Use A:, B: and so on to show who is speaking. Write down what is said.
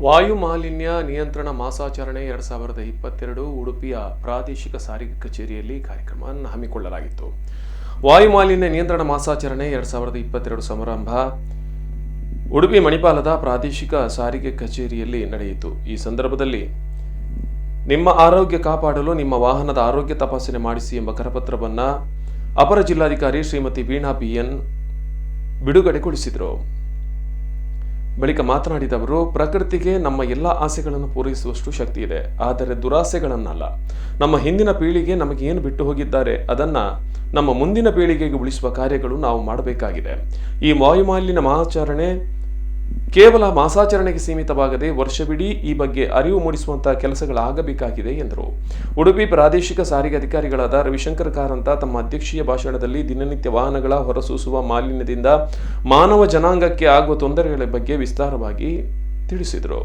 A: ವಾಯು ಮಾಲಿನ್ಯ ನಿಯಂತ್ರಣ ಮಾಸಾಚರಣೆ 2022 ಉಡುಪಿಯ ಪ್ರಾದೇಶಿಕ ಸಾರಿಗೆ ಕಚೇರಿಯಲ್ಲಿ ಕಾರ್ಯಕ್ರಮವನ್ನು ಹಮ್ಮಿಕೊಳ್ಳಲಾಗಿತ್ತು. ವಾಯು ಮಾಲಿನ್ಯ ನಿಯಂತ್ರಣ ಮಾಸಾಚರಣೆ 2022 ಸಮಾರಂಭ ಉಡುಪಿ ಮಣಿಪಾಲದ ಪ್ರಾದೇಶಿಕ ಸಾರಿಗೆ ಕಚೇರಿಯಲ್ಲಿ ನಡೆಯಿತು. ಈ ಸಂದರ್ಭದಲ್ಲಿ ನಿಮ್ಮ ಆರೋಗ್ಯ ಕಾಪಾಡಲು ನಿಮ್ಮ ವಾಹನದ ಆರೋಗ್ಯ ತಪಾಸಣೆ ಮಾಡಿಸಿ ಎಂಬ ಕರಪತ್ರವನ್ನು ಅಪರ ಜಿಲ್ಲಾಧಿಕಾರಿ ಶ್ರೀಮತಿ ವೀಣಾ ಬಿಎನ್ ಬಿಡುಗಡೆಗೊಳಿಸಿದರು. ಬಳಿಕ ಮಾತನಾಡಿದ ಅವರು, ಪ್ರಕೃತಿಗೆ ನಮ್ಮ ಎಲ್ಲ ಆಸೆಗಳನ್ನು ಪೂರೈಸುವಷ್ಟು ಶಕ್ತಿ ಇದೆ, ಆದರೆ ದುರಾಸೆಗಳನ್ನಲ್ಲ. ನಮ್ಮ ಹಿಂದಿನ ಪೀಳಿಗೆ ನಮಗೆ ಏನು ಬಿಟ್ಟು ಹೋಗಿದ್ದಾರೆ ಅದನ್ನು ನಮ್ಮ ಮುಂದಿನ ಪೀಳಿಗೆಗೆ ಉಳಿಸುವ ಕಾರ್ಯಗಳು ನಾವು ಮಾಡಬೇಕಾಗಿದೆ. ಈ ವಾಯುಮಾಲಿನ್ಯ ಮಾಸಾಚರಣೆ ಕೇವಲ ಮಾಸಾಚರಣೆಗೆ ಸೀಮಿತವಾಗದೆ ವರ್ಷವಿಡೀ ಈ ಬಗ್ಗೆ ಅರಿವು ಮೂಡಿಸುವಂತಹ ಕೆಲಸಗಳಾಗಬೇಕಾಗಿದೆ ಎಂದರು. ಉಡುಪಿ ಪ್ರಾದೇಶಿಕ ಸಾರಿಗೆ ಅಧಿಕಾರಿಗಳಾದ ರವಿಶಂಕರ್ ಕಾರಂತ ತಮ್ಮ ಅಧ್ಯಕ್ಷೀಯ ಭಾಷಣದಲ್ಲಿ ದಿನನಿತ್ಯ ವಾಹನಗಳ ಹೊರಸೂಸುವ ಮಾಲಿನ್ಯದಿಂದ ಮಾನವ ಜನಾಂಗಕ್ಕೆ ಆಗುವ ತೊಂದರೆಗಳ ಬಗ್ಗೆ ವಿಸ್ತಾರವಾಗಿ ತಿಳಿಸಿದರು.